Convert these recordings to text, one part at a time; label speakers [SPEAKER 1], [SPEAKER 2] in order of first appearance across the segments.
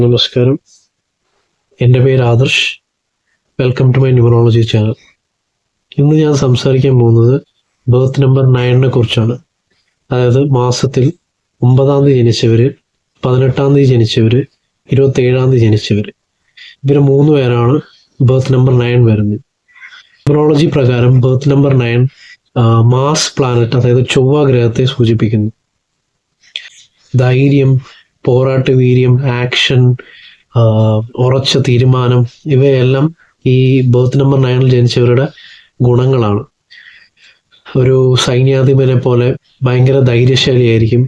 [SPEAKER 1] നമസ്കാരം, എൻ്റെ പേര് Adarsh. Welcome to my numerology channel. ഇന്ന് ഞാൻ സംസാരിക്കാൻ പോകുന്നത് ബർത്ത് നമ്പർ 9 കുറിച്ചാണ്. അതായത് മാസത്തിൽ 9-ാം തീയതി ജനിച്ചവർ, 18-ാം തീയതി ജനിച്ചവർ, 27-ാം തീയതി ജനിച്ചവർ. ഇവർ 3 പേരാണ് ബർത്ത് നമ്പർ 9 വരുന്നത്. ന്യൂമറോളജി പ്രകാരം ബർത്ത് നമ്പർ 9 മാസ് പ്ലാനറ്റ്, അതായത് ചൊവ്വ ഗ്രഹത്തെ സൂചിപ്പിക്കുന്നു. ധൈര്യം, പോരാട്ട വീര്യം, ആക്ഷൻ, ഉറച്ച തീരുമാനം, ഇവയെല്ലാം ഈ ബർത്ത് നമ്പർ 9 ജനിച്ചവരുടെ ഗുണങ്ങളാണ്. ഒരു സൈന്യാധിപനെ പോലെ ഭയങ്കര ധൈര്യശാലിയായിരിക്കും.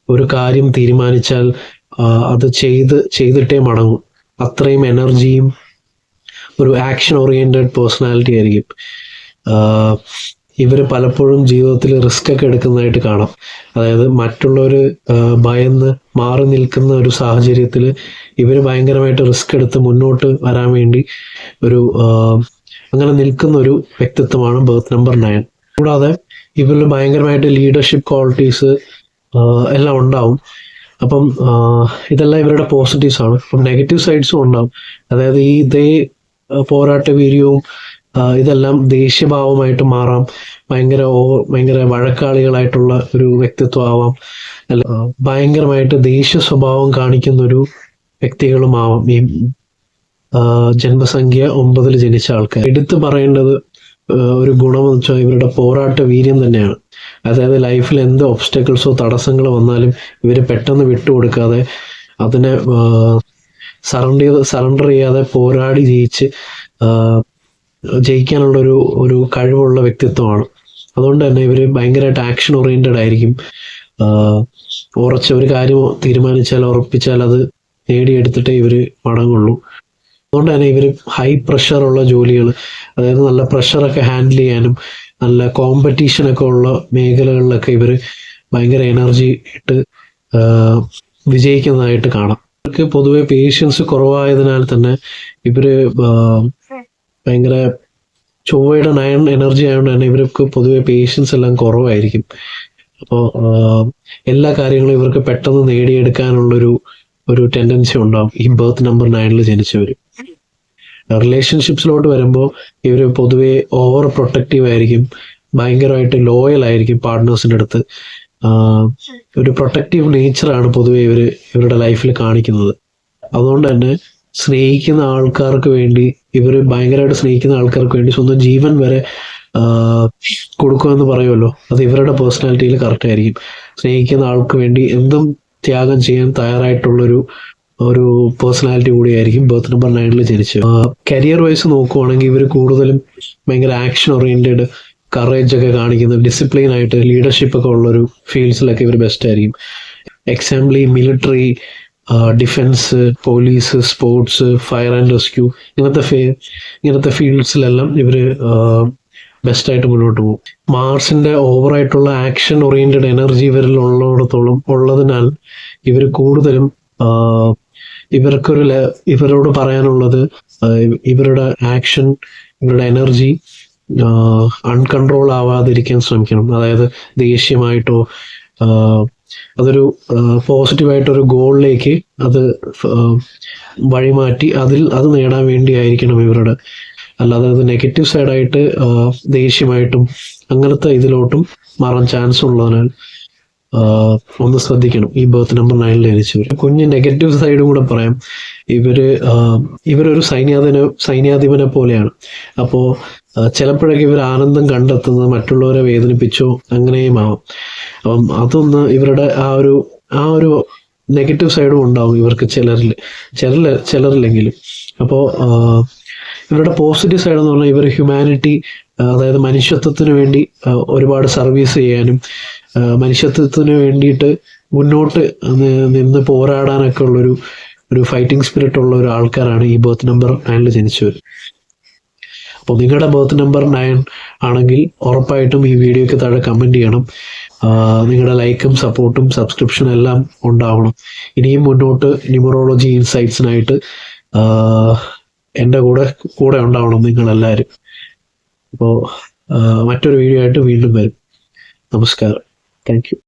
[SPEAKER 1] ഒരു കാര്യം തീരുമാനിച്ചാൽ അത് ചെയ്തിട്ടേ മടങ്ങും. അത്രയും എനർജിയും ഒരു ആക്ഷൻ ഓറിയന്റഡ് പേഴ്സണാലിറ്റി ആയിരിക്കും. ഇവർ പലപ്പോഴും ജീവിതത്തിൽ റിസ്ക് ഒക്കെ എടുക്കുന്നതായിട്ട് കാണാം. അതായത് മറ്റുള്ളവർ ഭയന്ന് മാറി നിൽക്കുന്ന ഒരു സാഹചര്യത്തിൽ ഇവർ ഭയങ്കരമായിട്ട് റിസ്ക് എടുത്ത് മുന്നോട്ട് വരാൻ വേണ്ടി അങ്ങനെ നിൽക്കുന്ന ഒരു വ്യക്തിത്വമാണ് ബർത്ത് നമ്പർ 9. കൂടാതെ ഇവരിൽ ഭയങ്കരമായിട്ട് ലീഡർഷിപ്പ് ക്വാളിറ്റീസ് എല്ലാം ഉണ്ടാവും. അപ്പം ഇതെല്ലാം ഇവരുടെ പോസിറ്റീവ്സ് ആണ്. അപ്പം നെഗറ്റീവ് സൈഡ്സും ഉണ്ടാവും. അതായത് ഇതേ പോരാട്ട വീര്യവും ഇതെല്ലാം ദേഷ്യഭാവമായിട്ട് മാറാം. ഭയങ്കര വഴക്കാളികളായിട്ടുള്ള ഒരു വ്യക്തിത്വം ആവാം. ഭയങ്കരമായിട്ട് ദേഷ്യ സ്വഭാവം കാണിക്കുന്ന ഒരു വ്യക്തികളുമാവാം ഈ ജന്മസംഖ്യ 9 ജനിച്ച ആൾക്കാർ. എടുത്തു പറയേണ്ടത് ഒരു ഗുണമെന്ന് വെച്ചാൽ ഇവരുടെ പോരാട്ട വീര്യം തന്നെയാണ്. അതായത് ലൈഫിൽ എന്ത് ഒബ്സ്റ്റക്കിൾസോ തടസ്സങ്ങളോ വന്നാലും ഇവർ പെട്ടെന്ന് വിട്ടുകൊടുക്കാതെ അതിനെ സറണ്ടർ ചെയ്യാതെ പോരാടി ജയിക്കാനുള്ള ഒരു കഴിവുള്ള വ്യക്തിത്വമാണ്. അതുകൊണ്ട് തന്നെ ഇവർ ഭയങ്കരമായിട്ട് ആക്ഷൻ ഓറിയന്റഡ് ആയിരിക്കും. ഉറച്ച ഒരു കാര്യം തീരുമാനിച്ചാൽ, ഉറപ്പിച്ചാൽ അത് നേടിയെടുത്തിട്ടേ ഇവർ മടങ്ങുള്ളൂ. അതുകൊണ്ട് തന്നെ ഇവർ ഹൈ പ്രഷറുള്ള ജോലികൾ, അതായത് നല്ല പ്രഷറൊക്കെ ഹാൻഡിൽ ചെയ്യാനും നല്ല കോമ്പറ്റീഷനൊക്കെ ഉള്ള മേഖലകളിലൊക്കെ ഇവർ ഭയങ്കര എനർജി ഇട്ട് വിജയിക്കുന്നതായിട്ട് കാണാം. ഇവർക്ക് പൊതുവെ പേഷ്യൻസ് കുറവായതിനാൽ തന്നെ ഇവർ ഭയങ്കര ചൊവ്വയുടെ 9 എനർജി ആയതുകൊണ്ട് തന്നെ ഇവർക്ക് പൊതുവെ പേഷ്യൻസ് എല്ലാം കുറവായിരിക്കും. അപ്പോൾ എല്ലാ കാര്യങ്ങളും ഇവർക്ക് പെട്ടെന്ന് നേടിയെടുക്കാനുള്ളൊരു ടെൻഡൻസി ഉണ്ടാവും ഈ ബർത്ത് നമ്പർ 9 ജനിച്ചവർ. റിലേഷൻഷിപ്സിലോട്ട് വരുമ്പോൾ ഇവർ പൊതുവെ ഓവർ പ്രൊട്ടക്റ്റീവ് ആയിരിക്കും. ഭയങ്കരമായിട്ട് ലോയൽ ആയിരിക്കും പാർട്ട്നേഴ്സിൻ്റെ അടുത്ത്. ഒരു പ്രൊട്ടക്റ്റീവ് നേച്ചറാണ് പൊതുവെ ഇവരുടെ ലൈഫിൽ കാണിക്കുന്നത്. അതുകൊണ്ട് തന്നെ സ്നേഹിക്കുന്ന ആൾക്കാർക്ക് വേണ്ടി ഭയങ്കരമായിട്ട് സ്നേഹിക്കുന്ന ആൾക്കാർക്ക് വേണ്ടി സ്വന്തം ജീവൻ വരെ കൊടുക്കുമെന്ന് പറയുമല്ലോ, അത് ഇവരുടെ പേഴ്സണാലിറ്റിയിൽ കറക്റ്റ് ആയിരിക്കും. സ്നേഹിക്കുന്ന ആൾക്ക് വേണ്ടി എന്തും ത്യാഗം ചെയ്യാൻ തയ്യാറായിട്ടുള്ളൊരു പേഴ്സണാലിറ്റി കൂടിയായിരിക്കും ബർത്ത് നമ്പർ 9 ജനിച്ചത്. കരിയർ വൈസ് നോക്കുവാണെങ്കിൽ ഇവർ കൂടുതലും ഭയങ്കര ആക്ഷൻ ഓറിയന്റഡ്, കറേജ് ഒക്കെ കാണിക്കുന്ന, ഡിസിപ്ലിൻ ആയിട്ട് ലീഡർഷിപ്പ് ഒക്കെ ഉള്ളൊരു ഫീൽഡ്സിലൊക്കെ ഇവർ ബെസ്റ്റ് ആയിരിക്കും. എക്സാമ്പിൾ ഈ military, defence, police, sports, fire and rescue, ഇങ്ങനത്തെ ഫീൽഡ്സിലെല്ലാം ഇവർ ബെസ്റ്റായിട്ട് മുന്നോട്ട് പോകും. മാർസിന്റെ ഓവറായിട്ടുള്ള ആക്ഷൻ ഓറിയന്റഡ് എനർജി ഇവരിൽ ഉള്ളതിനാൽ ഇവർ കൂടുതലും ഇവരോട് പറയാനുള്ളത് ഇവരുടെ ആക്ഷൻ, ഇവരുടെ എനർജി അൺകൺട്രോൾ ആവാതിരിക്കാൻ ശ്രമിക്കണം. അതായത് ദേഷ്യമായിട്ടോ അതൊരു പോസിറ്റീവായിട്ടൊരു ഗോളിലേക്ക് അത് വഴിമാറ്റി അത് നേടാൻ വേണ്ടിയായിരിക്കണം ഇവരുടെ. അല്ലാതെ അത് നെഗറ്റീവ് സൈഡായിട്ട് ദേഷ്യമായിട്ടും അങ്ങനത്തെ ഇതിലോട്ടും മാറാൻ ചാൻസ് ഉള്ളതിനാൽ ഒന്ന് ശ്രദ്ധിക്കണം ഈ ബർത്ത് നമ്പർ 9 ജനിച്ചവർ. കുഞ്ഞ് നെഗറ്റീവ് സൈഡും കൂടെ പറയാം. ഇവരൊരു സൈന്യാധിപനെ പോലെയാണ്. അപ്പോൾ ചിലപ്പോഴൊക്കെ ഇവർ ആനന്ദം കണ്ടെത്തുന്നത് മറ്റുള്ളവരെ വേദനിപ്പിച്ചോ അങ്ങനെയും ആവാം. അപ്പം അതൊന്ന് ഇവരുടെ ആ ഒരു നെഗറ്റീവ് സൈഡും ഉണ്ടാവും ഇവർക്ക് ചിലരിലെങ്കിലും. അപ്പോൾ ഇവരുടെ പോസിറ്റീവ് സൈഡ് എന്ന് പറഞ്ഞാൽ ഇവർ ഹ്യൂമാനിറ്റി, അതായത് മനുഷ്യത്വത്തിന് വേണ്ടി ഒരുപാട് സർവീസ് ചെയ്യാനും മനുഷ്യത്വത്തിന് വേണ്ടിയിട്ട് മുന്നോട്ട് നിന്ന് പോരാടാനൊക്കെ ഒരു ഫൈറ്റിംഗ് സ്പിരിറ്റ് ഉള്ള ഒരു ആൾക്കാരാണ് ഈ ബർത്ത് നമ്പർ 9 ജനിച്ചവർ. അപ്പോൾ നിങ്ങളുടെ ബർത്ത് നമ്പർ 9 ആണെങ്കിൽ ഉറപ്പായിട്ടും ഈ വീഡിയോയ്ക്ക് താഴെ കമൻറ്റ് ചെയ്യണം. നിങ്ങളുടെ ലൈക്കും സപ്പോർട്ടും സബ്സ്ക്രിപ്ഷനും എല്ലാം ഉണ്ടാവണം. ഇനിയും മുന്നോട്ട് ന്യൂമറോളജി ഇൻസൈറ്റ്സിനായിട്ട് എൻ്റെ കൂടെ ഉണ്ടാവണം നിങ്ങളെല്ലാവരും. അപ്പോൾ മറ്റൊരു വീഡിയോ ആയിട്ട് വീണ്ടും വരും. നമസ്കാരം. Thank you.